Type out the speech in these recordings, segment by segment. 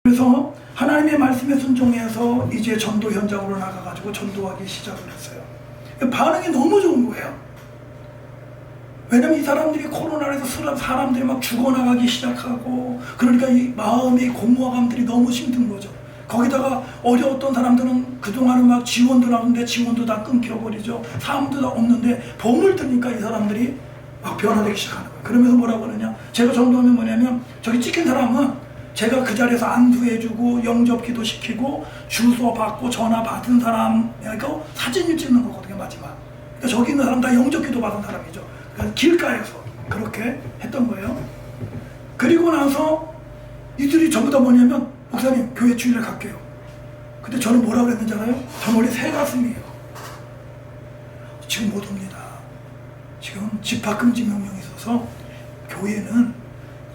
그래서 하나님의 말씀에 순종해서 이제 전도 현장으로 나가가지고 전도하기 시작을 했어요. 반응이 너무 좋은 거예요. 왜냐면 이 사람들이 코로나로 해서 사람들이 막 죽어나가기 시작하고, 그러니까 이 마음의 공허감들이 너무 힘든 거죠. 거기다가 어려웠던 사람들은 그동안은 막 지원도 나오는데 지원도 다 끊겨버리죠. 사람도 다 없는데 봄을 드니까 이 사람들이 막 변화되기 시작하는 거예요. 그러면서 뭐라고 그러냐, 제가 전도하면 뭐냐면, 저기 찍힌 사람은 제가 그 자리에서 안수해주고 영접기도 시키고 주소 받고 전화 받은 사람, 그러니까 사진을 찍는 거거든요, 마지막. 그러니까 저기 있는 사람 다 영접기도 받은 사람이죠. 그러니까 길가에서 그렇게 했던 거예요. 그리고 나서 이들이 전부 다 뭐냐면, 목사님 교회 주일에 갈게요. 근데 저는 뭐라고 그랬는지 알아요? 저는 원래 새 가슴이에요. 지금 못 옵니다. 지금 집합금지 명령이 있어서 교회는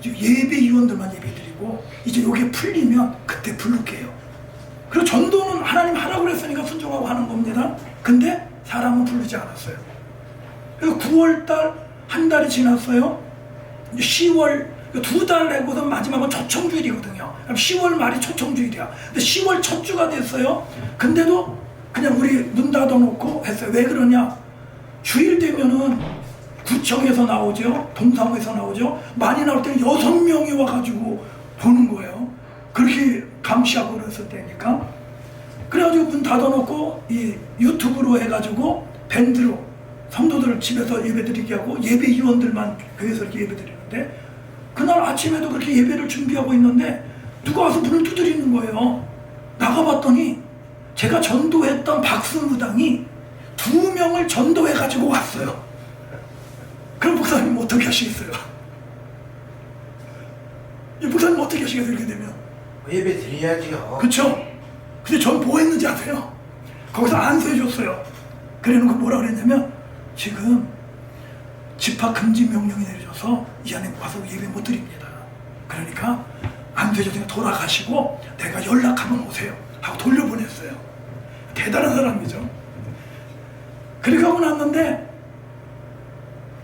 예배위원들만 예배드리고 이제 요게 풀리면 그때 부를게요. 그리고 전도는 하나님 하라고 그랬으니까 순종하고 하는 겁니다. 근데 사람은 부르지 않았어요. 그래서 9월달 한 달이 지났어요. 10월 2달 내고서 마지막은 초청주일이거든요. 그럼 10월 말이 초청주일이야. 근데 10월 첫 주가 됐어요. 근데도 그냥 우리 문 닫아놓고 했어요. 왜 그러냐? 주일 되면은 구청에서 나오죠. 동사무에서 나오죠. 많이 나올 때는 6명이 와가지고 보는 거예요. 그렇게 감시하고 그랬을 때니까. 그래가지고 문 닫아놓고 이 유튜브로 해가지고 밴드로 성도들 집에서 예배드리게 하고 예배위원들만 교회에서 이렇게 예배드리는데, 그날 아침에도 그렇게 예배를 준비하고 있는데 누가 와서 문을 두드리는 거예요. 나가봤더니 제가 전도했던 박승무당이 2명을 전도해가지고 왔어요. 그럼 목사님 어떻게 하시겠어요? 이 목사님 어떻게 하시겠어요? 이렇게 되면 예배 드려야죠. 그쵸? 근데 전 뭐 했는지 아세요? 거기서 안수해줬어요. 그래놓고 뭐라 그랬냐면, 지금 집합금지 명령이 내려져서 이 안에 와서 예배 못 드립니다. 그러니까 안수해줬으니까 돌아가시고 내가 연락하면 오세요 하고 돌려보냈어요. 대단한 사람이죠. 그렇게 하고 났는데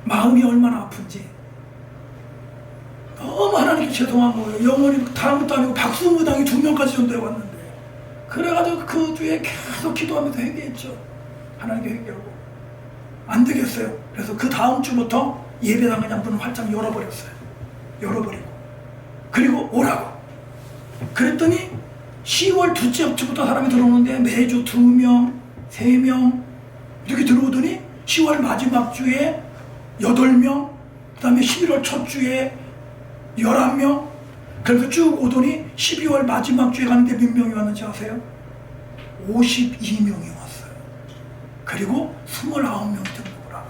마음이 얼마나 아픈지, 너무 하나님께 죄송한 거예요. 영원히 다른 것도 아니고 박수무당이 2명까지 전도해 왔는데. 그래가지고 그 주에 계속 기도하면서 회개했죠. 하나님께 회개하고 안 되겠어요. 그래서 그 다음 주부터 예배당 그냥 문을 활짝 열어버렸어요. 열어버리고 그리고 오라고 그랬더니 10월 둘째 주부터 사람이 들어오는데 매주 2명, 3명 이렇게 들어오더니 10월 마지막 주에 8명, 그 다음에 11월 첫 주에 11명, 그래서 쭉 오더니 12월 마지막 주에 가는데 몇 명이 왔는지 아세요? 52명이 왔어요. 그리고 29명이 등록을 하고.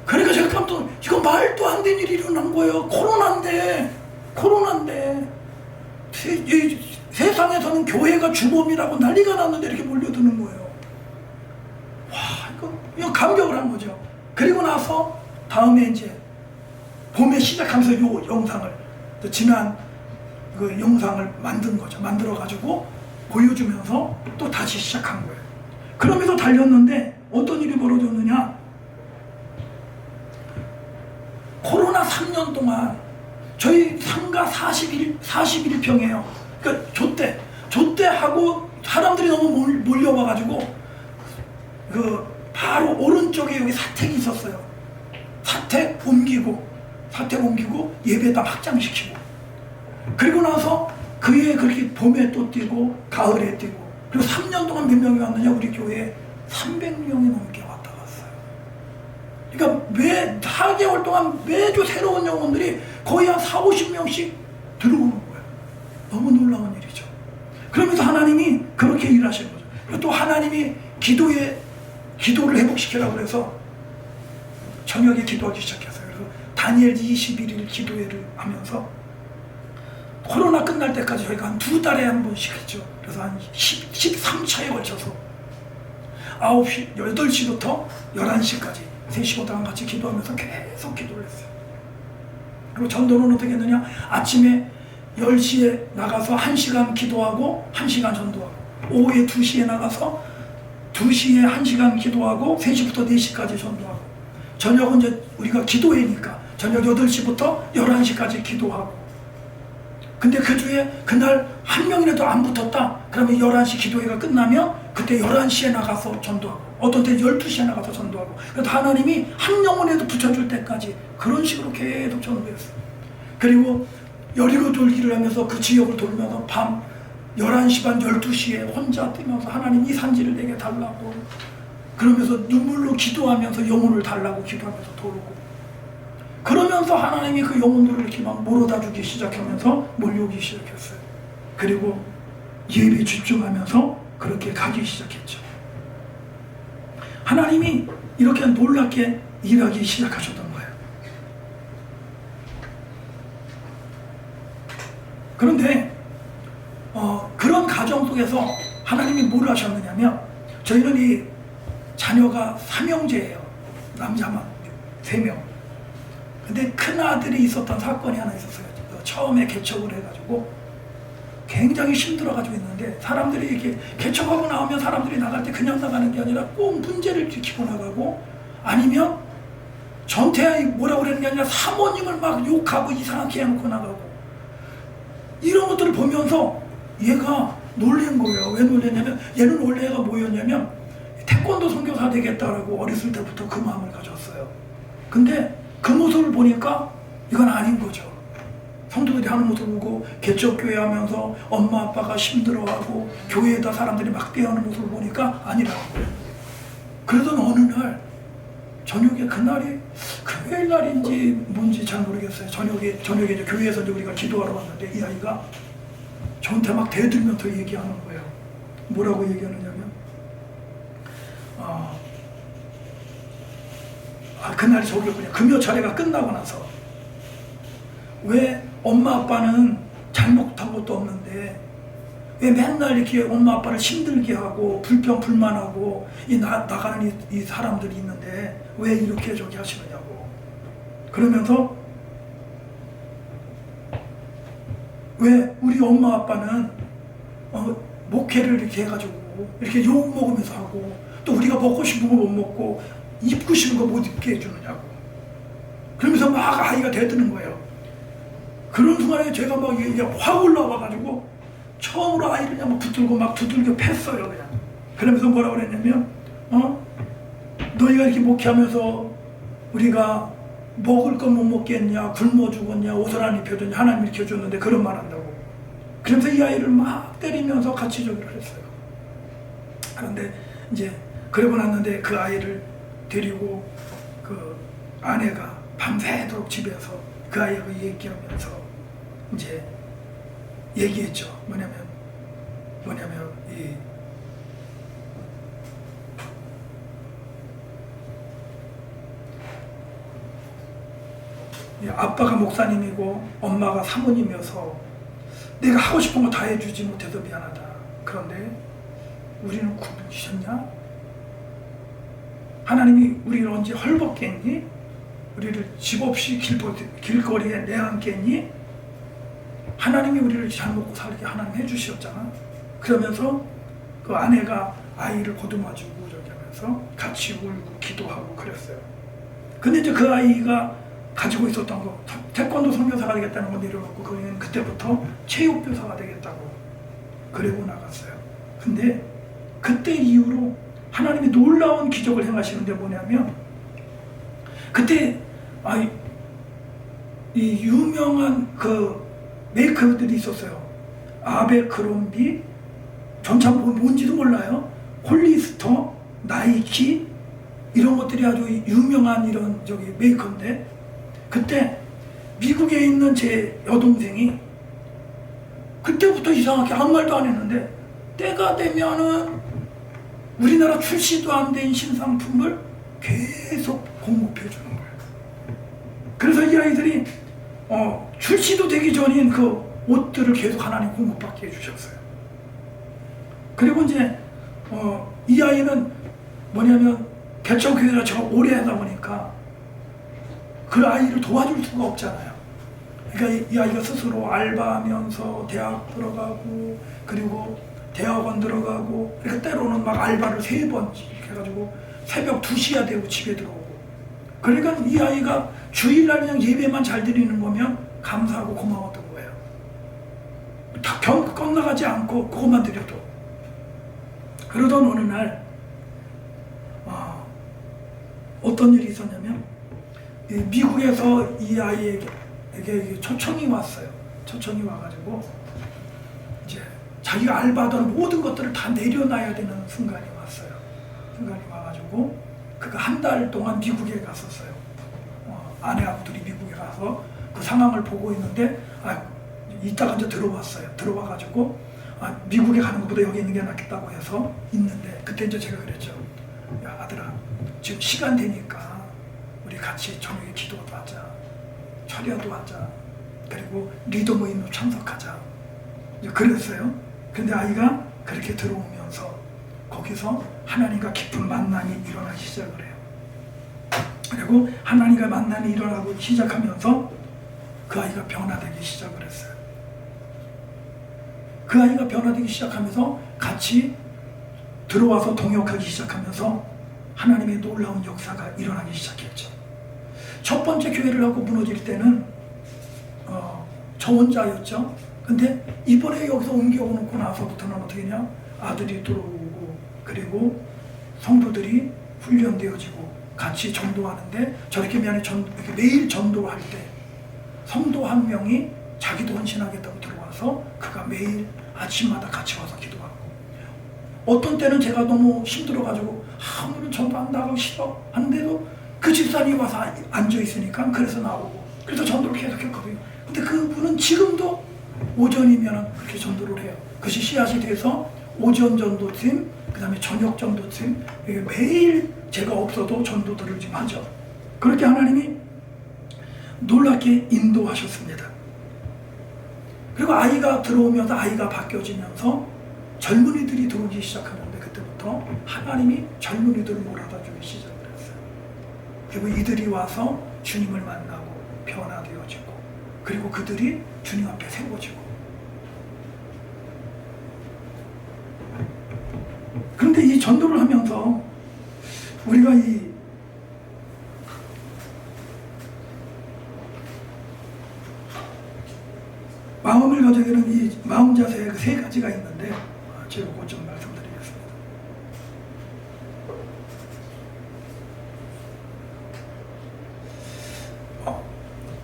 그러니까 제가 깜짝, 이거 말도 안 되는 일이 일어난 거예요. 코로나인데 세상에서는 교회가 주범이라고 난리가 났는데 이렇게 몰려드는 거예요. 와, 이거 감격을 한 거죠. 그리고 나서 다음에 이제 봄에 시작하면서 요 영상을, 또 지난 그 영상을 만든 거죠. 만들어가지고 보여주면서 또 다시 시작한 거예요. 그러면서 달렸는데 어떤 일이 벌어졌느냐? 코로나 3년 동안 저희 상가 41평이에요. 그러니까 좆대하고 사람들이 너무 몰려와가지고 그 바로 오른쪽에 여기 사택이 있었어요. 사택 옮기고 예배당 확장시키고, 그리고 나서 그해 그렇게 봄에 또 뛰고 가을에 뛰고, 그리고 3년 동안 몇 명이 왔느냐? 우리 교회에 300명이 넘게 왔다 갔어요. 그러니까 매 4개월 동안 매주 새로운 영혼들이 거의 한 40-50명씩 들어오는 거예요. 너무 놀라운 일이죠. 그러면서 하나님이 그렇게 일하시는 거죠. 그리고 또 하나님이 기도를 회복시키라고 해서 저녁에 기도하기 시작했어요. 그래서 다니엘 21일 기도회를 하면서 코로나 끝날 때까지 저희가 한 2달에 한 번씩 했죠. 그래서 한 13차에 걸쳐서 9시, 8시부터 11시까지 3시간 동안 같이 기도하면서 계속 기도를 했어요. 그리고 전도는 어떻게 했느냐? 아침에 10시에 나가서 1시간 기도하고 1시간 전도하고, 오후에 2시에 나가서 2시에 1시간 기도하고 3시부터 4시까지 전도하고, 저녁은 이제 우리가 기도회니까 저녁 8시부터 11시까지 기도하고. 근데 그 주에 그날 한 명이라도 안 붙었다 그러면 11시 기도회가 끝나면 그때 11시에 나가서 전도하고 어떤 때 12시에 나가서 전도하고 그래서 하나님이 한 영혼에도 붙여줄 때까지 그런 식으로 계속 전도했어요. 그리고 여리고 돌기를 하면서 그 지역을 돌면서 밤 11시 반 12시에 혼자 뛰면서 하나님 이 산지를 내게 달라고 그러면서 눈물로 기도하면서 영혼을 달라고 기도하면서 돌고 그러면서 하나님이 그 영혼들을 이렇게 막 몰아다 주기 시작하면서 몰려오기 시작했어요. 그리고 예배에 집중하면서 그렇게 가기 시작했죠. 하나님이 이렇게 놀랍게 일하기 시작하셨던 거예요. 그런데 그런 가정 속에서 하나님이 뭘 하셨느냐면 저희는 이 자녀가 삼형제예요. 남자만 3명. 근데 큰아들이 있었던 사건이 하나 있었어요. 처음에 개척을 해가지고 굉장히 힘들어가지고 있는데 사람들이 이렇게 개척하고 나오면 사람들이 나갈 때 그냥 나가는 게 아니라 꼭 문제를 일으키고 나가고 아니면 전태야 뭐라고 그러는 게 아니라 사모님을 막 욕하고 이상하게 해놓고 나가고 이런 것들을 보면서 얘가 놀란 거예요. 왜 놀랐냐면 얘는 원래 얘가 뭐였냐면 태권도 선교사 되겠다라고 어렸을 때부터 그 마음을 가졌어요. 근데 그 모습을 보니까 이건 아닌 거죠. 성도들이 하는 모습을 보고 개척교회 하면서 엄마 아빠가 힘들어하고 교회에다 사람들이 막 대하는 모습을 보니까 아니라는 거예요. 그러던 어느 날 저녁에 그날이 금요일 날인지 뭔지 잘 모르겠어요. 저녁에 이제 교회에서 이제 우리가 기도하러 왔는데 이 아이가 저한테 막 대들면서 얘기하는 거예요. 뭐라고 얘기하느냐면 그날이 저기였군요. 금요 차례가 끝나고 나서 왜 엄마 아빠는 잘못한 것도 없는데 왜 맨날 이렇게 엄마 아빠를 힘들게 하고 불평불만하고 나가는 이 사람들이 있는데 왜 이렇게 저기 하시느냐고 그러면서 왜 우리 엄마 아빠는 목회를 이렇게 해가지고 이렇게 욕 먹으면서 하고 또 우리가 먹고 싶은 거 못 먹고 입고 싶은 거 못 입게 해주느냐고 그러면서 막 아이가 대드는 거예요. 그런 순간에 제가 막 이게 확 올라와가지고 처음으로 아이를 그냥 막 붙들고 막 두들겨 팼어요. 그냥 그러면서 뭐라고 그랬냐면 너희가 이렇게 목회하면서 우리가 먹을 건 못 먹겠냐 굶어 죽었냐 옷을 안 입혀줬냐 하나님 이렇게 해줬는데 그런 말 한다고 그러면서 이 아이를 막 때리면서 같이 저기를 했어요. 그런데 이제 그러고 났는데 그 아이를 데리고 그 아내가 밤새도록 집에서 그 아이하고 얘기하면서 이제 얘기했죠. 뭐냐면 이 아빠가 목사님이고 엄마가 사모님이어서 내가 하고 싶은 거 다 해주지 못해서 미안하다. 그런데 우리는 굶으셨냐? 하나님이 우리를 언제 헐벗게 했니? 우리를 집 없이 길거리에 내앉게 했니? 하나님이 우리를 잘 먹고 살게 하나님 해주셨잖아. 그러면서 그 아내가 아이를 보듬어주고 저기 하면서 같이 울고 기도하고 그랬어요. 근데 이제 그 아이가 가지고 있었던 거 태권도 선교사가 되겠다는 거 내려놓고 그는 그때부터 체육교사가 되겠다고 그러고 나갔어요. 근데 그때 이후로 하나님이 놀라운 기적을 행하시는데 뭐냐면 그때 이 유명한 그 메이커들이 있었어요. 아베크롬비 전차 뭔지도 몰라요. 홀리스터, 나이키 이런 것들이 아주 유명한 이런 저기 메이커인데 그때 미국에 있는 제 여동생이 그때부터 이상하게 아무 말도 안 했는데 때가 되면은 우리나라 출시도 안 된 신상품을 계속 공급해 주는 거예요. 그래서 이 아이들이 출시도 되기 전인 그 옷들을 계속 하나님 공급받게 해주셨어요. 그리고 이제 이 아이는 뭐냐면 개척교회를 제가 오래 하다 보니까 그 아이를 도와줄 수가 없잖아요. 그러니까 이 아이가 스스로 알바하면서 대학 들어가고 그리고 대학원 들어가고 그러니까 때로는 막 알바를 3번 해가지고 새벽 2시야 되고 집에 들어오고 그러니까 이 아이가 주일날 그냥 예배만 잘 드리는 거면 감사하고 고마웠던 거예요. 다 건너가지 않고 그것만 드려도. 그러던 어느 날 어떤 일이 있었냐면 미국에서 이 아이에게 초청이 왔어요. 초청이 와가지고 이제 자기가 알바하던 모든 것들을 다 내려놔야 되는 순간이 왔어요. 순간이 와가지고 그가 한 달 동안 미국에 갔었어요. 아내하고 둘이 미국에 가서 그 상황을 보고 있는데 이따가 이제 들어왔어요. 들어와가지고 미국에 가는 것보다 여기 있는 게 낫겠다고 해서 있는데 그때 이제 제가 그랬죠. 야 아들아, 지금 시간 되니까 우리 같이 저녁에 기도도 하자, 철야도 하자, 그리고 리더 모임도 참석하자. 이제 그랬어요. 근데 아이가 그렇게 들어오면서 거기서 하나님과 깊은 만남이 일어나기 시작을 해요. 그리고 하나님과 만남이 일어나고 시작하면서 그 아이가 변화되기 시작을 했어요. 그 아이가 변화되기 시작하면서 같이 들어와서 동역하기 시작하면서 하나님의 놀라운 역사가 일어나기 시작했죠. 첫 번째 교회를 하고 무너질 때는 저 혼자였죠. 근데 이번에 여기서 옮겨오고 나서부터는 어떻게 했냐? 아들이 들어오고 그리고 성도들이 훈련되어지고 같이 전도하는데 저렇게 이렇게 매일 전도할 때 성도 한 명이 자기도 헌신하겠다고 들어와서 그가 매일 아침마다 같이 와서 기도하고, 어떤 때는 제가 너무 힘들어가지고 오늘은 전도 안 나가고 싫어 하는데도 그 집사님이 와서 앉아 있으니까 그래서 나오고, 그래서 전도를 계속 했거든요. 근데 그분은 지금도 오전이면 그렇게 전도를 해요. 그것이 씨앗이 돼서 오전 전도팀, 그 다음에 저녁 전도팀, 매일 제가 없어도 전도들을 지금 하죠. 그렇게 하나님이 놀랍게 인도하셨습니다. 그리고 아이가 들어오면서 아이가 바뀌어지면서 젊은이들이 들어오기 시작하는데 그때부터 하나님이 젊은이들을 몰아다 주기 시작을 했어요. 그리고 이들이 와서 주님을 만나고 변화되어지고, 그리고 그들이 주님 앞에 세워지고. 그런데 이 전도를 하면서 우리가 이 마음을 가져야 되는 이 마음 자세의 그 세 가지가 있는데 제가 그것 좀 말씀드리겠습니다.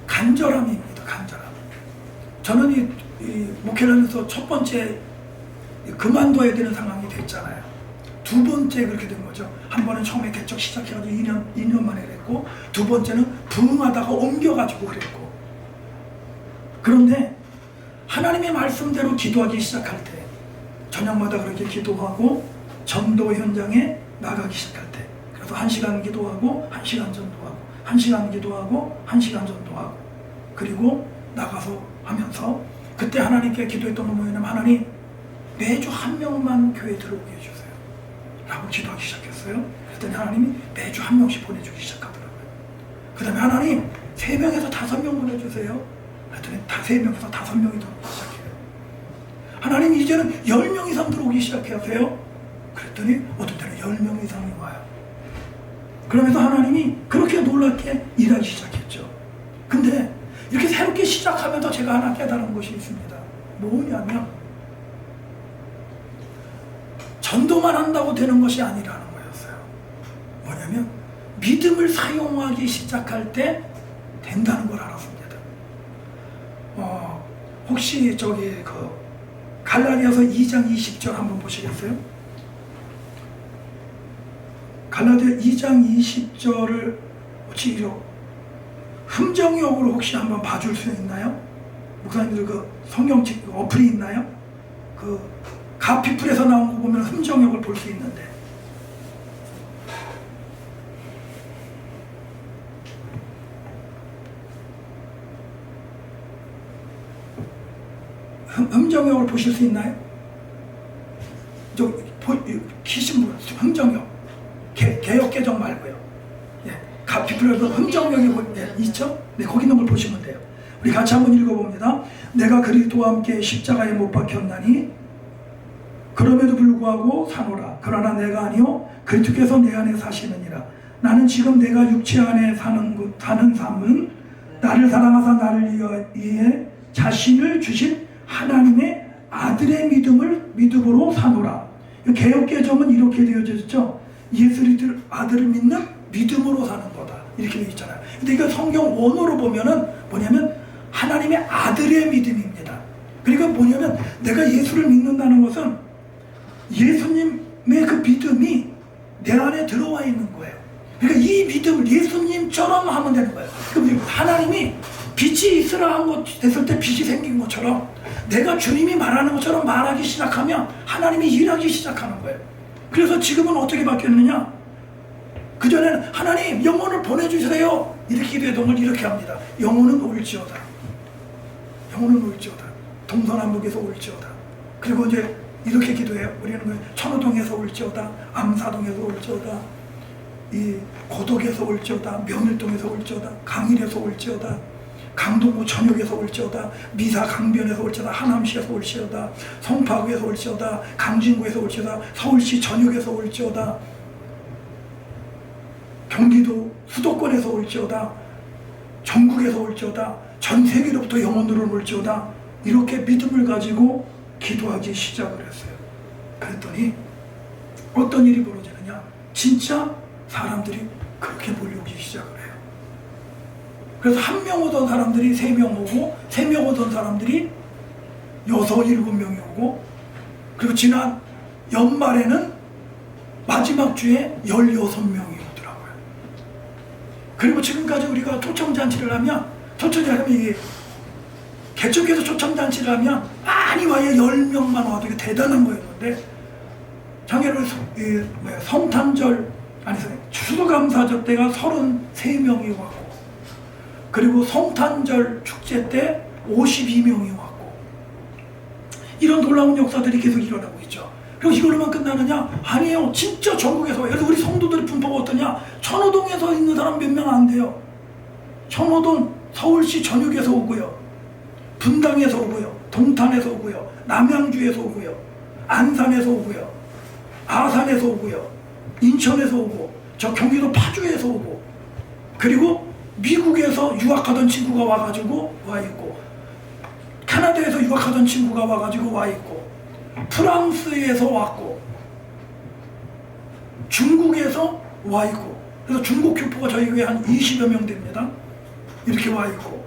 간절함입니다. 간절함. 저는 이 목회를 하면서 첫 번째 그만둬야 되는 상황이 됐잖아요. 두 번째 그렇게 된 거죠. 한 번은 처음에 개척 시작해가지고 2년 만에 그랬고, 두 번째는 부흥하다가 옮겨가지고 그랬고. 그런데 하나님의 말씀대로 기도하기 시작할 때, 저녁마다 그렇게 기도하고 전도 현장에 나가기 시작할 때, 그래서 1시간 기도하고 1시간 전도하고 1시간 기도하고 1시간 전도하고, 그리고 나가서 하면서 그때 하나님께 기도했던 건 뭐냐면, 하나님 매주 한 명만 교회 들어오게 해주세요 라고 기도하기 시작했어요. 그랬더니 하나님이 매주 한 명씩 보내주기 시작하더라고요. 그 다음에 하나님 3명에서 5명 보내주세요. 그랬더니 3명에서 5명이 들어오기 시작해요. 하나님 이제는 10명 이상 들어오기 시작하세요. 그랬더니 어떤 때는 10명 이상이 와요. 그러면서 하나님이 그렇게 놀랍게 일하기 시작했죠. 근데 이렇게 새롭게 시작하면서 제가 하나 깨달은 것이 있습니다. 뭐냐면 전도만 한다고 되는 것이 아니라는 거였어요. 뭐냐면 믿음을 사용하기 시작할 때 된다는 걸 알았습니다. 혹시 저기 갈라디아서 2장 20절 한번 보시겠어요? 갈라디아 2장 20절을 혹시 흥정역으로 혹시 한번 봐줄 수 있나요? 목사님들 그 성경 어플이 있나요? 가피플에서 나온 거 보면 흥정역을 볼 수 있는데, 흥정역을 보실 수 있나요? 키신 분, 흥정역, 개역개정 말고요. 예, 가피플에서 흥정역이 있죠? 네, 거기 있는 걸 보시면 돼요. 우리 같이 한번 읽어봅니다. 내가 그리스도와 함께 십자가에 못 박혔나니 그럼에도 불구하고 사노라. 그러나 내가 아니요 그리스도께서 내 안에 사시느니라. 나는 지금 내가 육체 안에 사는 삶은 나를 사랑하사 나를 위해 자신을 주신 하나님의 아들의 믿음을 믿음으로 사노라. 개역개정은 이렇게 되어져 있죠. 예수를 아들을 믿는 믿음으로 사는 거다. 이렇게 되어 있잖아요. 근데 이거 성경 원어로 보면은 뭐냐면 하나님의 아들의 믿음입니다. 그러니까 뭐냐면 내가 예수를 믿는다는 것은 예수님의 그 믿음이 내 안에 들어와 있는 거예요. 그러니까 이 믿음을 예수님처럼 하면 되는 거예요. 그럼 하나님이 빛이 있으라 한 것 됐을 때 빛이 생긴 것처럼 내가 주님이 말하는 것처럼 말하기 시작하면 하나님이 일하기 시작하는 거예요. 그래서 지금은 어떻게 바뀌었느냐? 그전에는 하나님 영혼을 보내주세요 이렇게 기도했던 걸 이렇게 합니다. 영혼은 올지어다. 영혼은 올지어다. 동서남북에서 올지어다. 그리고 이제 이렇게 기도해요. 우리는 천호동에서 올지어다. 암사동에서 올지어다. 이 고덕에서 올지어다. 명일동에서 올지어다. 강일에서 올지어다. 강동구 전역에서 올지어다. 미사 강변에서 올지어다. 하남시에서 올지어다. 성파구에서 올지어다. 강진구에서 올지어다. 서울시 전역에서 올지어다. 경기도 수도권에서 올지어다. 전국에서 올지어다. 전 세계로부터 영혼들을 올지어다. 이렇게 믿음을 가지고 기도하기 시작을 했어요. 그랬더니 어떤 일이 벌어지느냐? 진짜 사람들이 그렇게 몰려오기 시작을 해요. 그래서 한 명 오던 사람들이 3명 오고 3명 오던 사람들이 6, 7명이 오고 그리고 지난 연말에는 마지막 주에 16명이 오더라고요. 그리고 지금까지 우리가 초청잔치를 하면 이게 개척해서 초청잔치를 하면 많이 와야 10명만 와도 이게 대단한 거였는데 작년에 성탄절 추수감사절 때가 33명이 왔고 그리고 성탄절 축제 때 52명이 왔고 이런 놀라운 역사들이 계속 일어나고 있죠. 그리고 이걸로만 끝나느냐? 아니에요. 진짜 전국에서 와요. 그래서 우리 성도들의 분포가 어떠냐? 천호동에서 있는 사람 몇 명 안 돼요. 천호동 서울시 전역에서 오고요. 분당에서 오고요. 동탄에서 오고요. 남양주에서 오고요. 안산에서 오고요. 아산에서 오고요. 인천에서 오고 저 경기도 파주에서 오고 그리고 미국에서 유학하던 친구가 와가지고 와 있고 캐나다에서 유학하던 친구가 와가지고 와 있고 프랑스에서 왔고 중국에서 와 있고 그래서 중국 교포가 저희 교회에 한 20여 명 됩니다. 이렇게 와 있고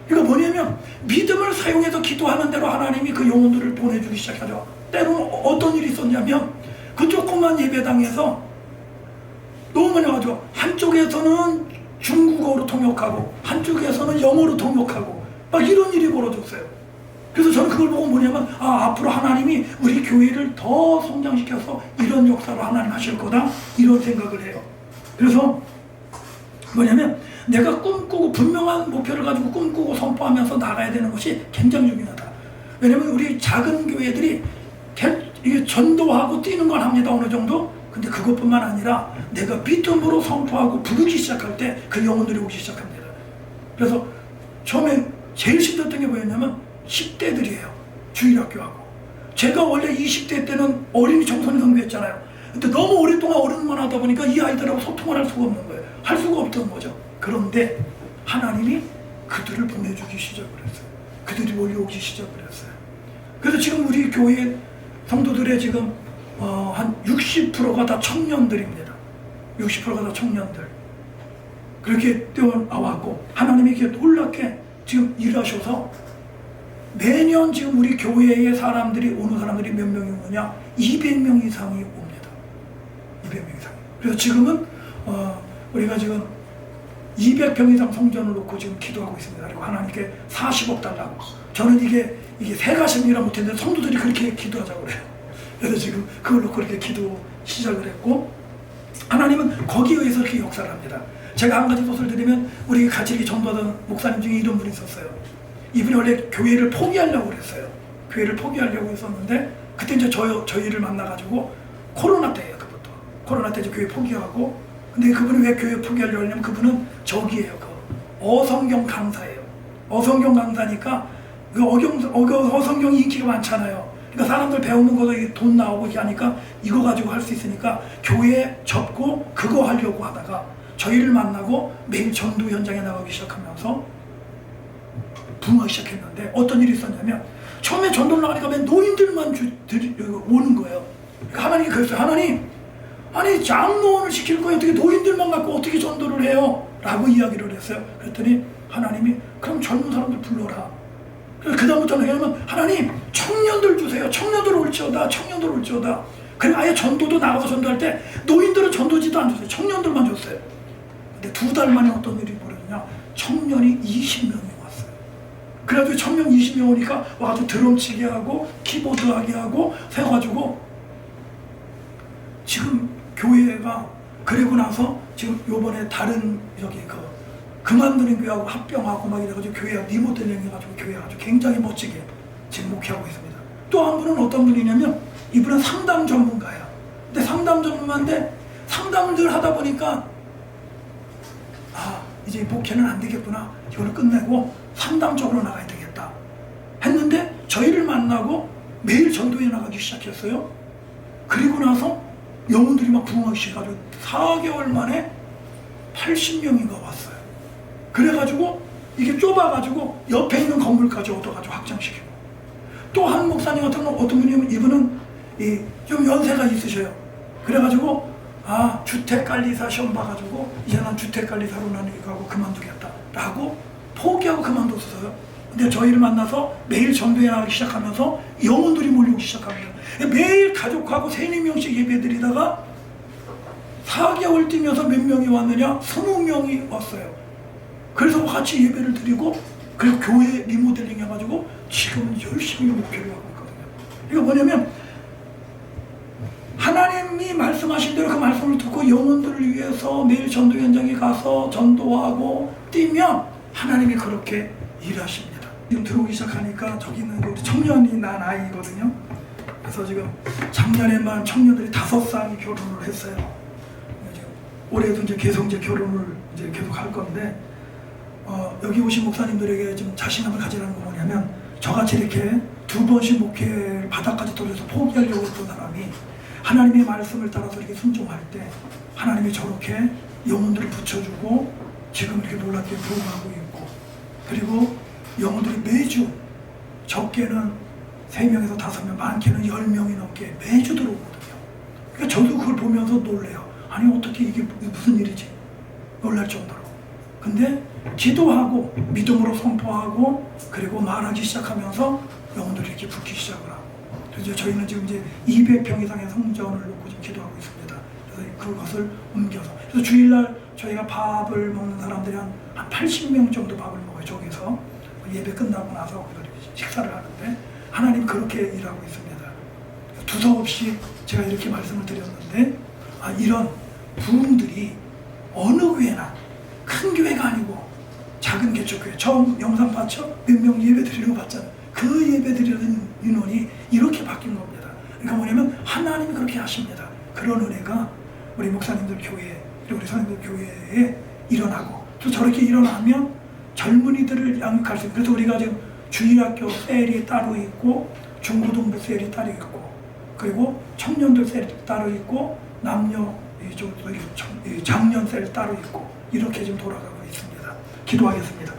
그러니까 뭐냐면 믿음을 사용해서 기도하는 대로 하나님이 그 영혼들을 보내주기 시작하죠. 때로는 어떤 일이 있었냐면 그 조그만 예배당에서 너무 많이 와가지고 한쪽에서는 중국어로 통역하고 한쪽에서는 영어로 통역하고 막 이런 일이 벌어졌어요. 그래서 저는 그걸 보고 뭐냐면 앞으로 하나님이 우리 교회를 더 성장시켜서 이런 역사로 하나님 하실 거다 이런 생각을 해요. 그래서 뭐냐면 내가 꿈꾸고 분명한 목표를 가지고 꿈꾸고 선포하면서 나가야 되는 것이 굉장히 중요하다. 왜냐면 우리 작은 교회들이 이게 전도하고 뛰는 건 합니다. 어느 정도. 근데 그것뿐만 아니라 내가 믿음으로 선포하고 부르기 시작할 때 그 영혼들이 오기 시작합니다. 그래서 처음에 제일 힘들었던 게 뭐였냐면 10대들이에요. 주일학교하고. 제가 원래 20대 때는 어린이 청소년 선교했잖아요. 근데 너무 오랫동안 어른만 하다 보니까 이 아이들하고 소통을 할 수가 없는 거예요. 할 수가 없던 거죠. 그런데 하나님이 그들을 보내주기 시작을 했어요. 그들이 몰려오기 시작을 했어요. 그래서 지금 우리 교회 성도들의 지금 한 60%가 다 청년들입니다. 60%가 다 청년들. 그렇게 뛰어나왔고 하나님이 이렇게 놀랍게 지금 일하셔서 매년 지금 우리 교회에 사람들이 오는 사람들이 몇 명이 오느냐? 200명 이상이 옵니다. 200명 이상. 그래서 지금은 우리가 지금 200평 이상 성전을 놓고 지금 기도하고 있습니다. 그리고 하나님께 40억 달라고. 저는 이게 새가심이라 못했는데 성도들이 그렇게 기도하자고 그래요. 그래서 지금 그걸 놓고 이렇게 기도 시작을 했고 하나님은 거기에 의해서 이렇게 역사를 합니다. 제가 한 가지 소설을 드리면 우리 같이 이렇게 전도하던 목사님 중에 이런 분이 있었어요. 이분이 원래 교회를 포기하려고 그랬어요. 교회를 포기하려고 했었는데 그때 이제 저희를 만나가지고 코로나 때예요. 그것도 코로나 때 이제 교회 포기하고 근데 그분이 왜 교회 포기하려고 하냐면 그분은 저기예요. 그 어성경 강사예요. 어성경 강사니까 그 어성경이 인기가 많잖아요. 그러니까 사람들 배우는 거도 돈 나오고 이렇게 하니까 이거 가지고 할 수 있으니까 교회 접고 그거 하려고 하다가 저희를 만나고 매일 전도 현장에 나가기 시작하면서 부흥하기 시작했는데 어떤 일이 있었냐면 처음에 전도를 나가니까 왜 노인들만 오는 거예요. 그러니까 하나님이 그랬어요. 하나님, 아니 장로원을 시킬 거예요. 어떻게 노인들만 갖고 어떻게 전도를 해요? 라고 이야기를 했어요. 그랬더니 하나님이 그럼 젊은 사람들 불러라. 그래서 그 다음부터는 왜냐면 하나님 청년들 주세요. 청년들 올지어다. 청년들 올지어다. 그리고 아예 전도도 나가서 전도할 때 노인들은 전도지도 안 줬어요. 청년들만 줬어요. 근데 2달 만에 어떤 일이 벌어졌냐? 청년이 20명이 왔어요. 그래가지고 청년 20명 오니까 와가지고 드럼 치게 하고 키보드 하게 하고 세워가지고 지금 교회가 그리고 나서 지금 요번에 다른 저기 그만두는 교회하고 합병하고 막 이래가지고 교회가 리모델링 해가지고 교회가 아주 굉장히 멋지게 지금 목회하고 있습니다. 또 한 분은 어떤 분이냐면 이분은 상담 전문가예요. 근데 상담 전문가인데 상담을 늘 하다 보니까 이제 목회는 안 되겠구나. 이걸 끝내고 상담 쪽으로 나가야 되겠다 했는데 저희를 만나고 매일 전도에 나가기 시작했어요. 그리고 나서 영혼들이 막 부흥하기 시작해가지고 4개월 만에 80명인가 왔어요. 그래가지고 이게 좁아가지고 옆에 있는 건물까지 얻어가지고 확장시키고, 또 한 목사님 같은 어떤 분이면 이분은 좀 연세가 있으셔요. 그래가지고 주택관리사 시험 봐가지고 이제 난 주택관리사로 나는 이거 하고 그만두겠다 라고 포기하고 그만뒀어요. 근데 저희를 만나서 매일 전도에 나가기 시작하면서 영혼들이 몰려오기 시작합니다. 매일 가족하고 3-4명씩 예배드리다가 4개월 뛰면서 몇 명이 왔느냐? 20명이 왔어요. 그래서 같이 예배를 드리고 그리고 교회 리모델링 해가지고 지금은 열심히 목회를 하고 있거든요. 이거 뭐냐면 하나님이 말씀하신 대로 그 말씀을 듣고 영혼들을 위해서 매일 전도 현장에 가서 전도하고 뛰면 하나님이 그렇게 일하십니다. 지금 들어오기 시작하니까 저기는 우리 청년이 난 아이거든요. 그래서 지금 작년에만 청년들이 5쌍이 결혼을 했어요. 올해도 이제 계속 결혼을 이제 계속 할 건데 여기 오신 목사님들에게 좀 자신감을 가지라는 거 뭐냐면 저같이 이렇게 2번씩 목회를 바닥까지 떨어져서 포기하려고 했던 사람이 하나님의 말씀을 따라서 이렇게 순종할 때 하나님이 저렇게 영혼들을 붙여주고 지금 이렇게 놀랍게 부흥하고 있고, 그리고 영혼들이 매주 적게는 3명에서 5명, 많게는 10명이 넘게 매주 들어오거든요. 그러니까 저도 그걸 보면서 놀래요. 아니 어떻게 이게 무슨 일이지? 놀랄 정도로. 근데 기도하고 믿음으로 선포하고 그리고 말하기 시작하면서 영혼들이 이렇게 붙기 시작을 하고, 그래서 저희는 지금 이제 200평 이상의 성전을 놓고 지금 기도하고 있습니다. 그래서 그것을 옮겨서, 그래서 주일날 저희가 밥을 먹는 사람들이 한 80명 정도 밥을 먹어요. 저기서 예배 끝나고 나서 식사를 하는데 하나님 그렇게 일하고 있습니다. 두서없이 제가 이렇게 말씀을 드렸는데 이런 부흥들이 어느 교회나 큰 교회가 아니고 작은 개척교회, 처음 영상 봤죠? 몇 명 예배 드리려고 봤잖아요. 그 예배 드리는 인원이 이렇게 바뀐 겁니다. 그러니까 뭐냐면 하나님이 그렇게 하십니다. 그런 은혜가 우리 목사님들 교회, 그리고 우리 선생님들 교회에 일어나고, 또 저렇게 일어나면 젊은이들을 양육할 수 있고, 그래서 우리가 지금 주일학교 셀이 따로 있고 중고등부 셀이 따로 있고 그리고 청년들 셀이 따로 있고 남녀 장년 셀 따로 있고 이렇게 지금 돌아가고 있습니다. 기도하겠습니다.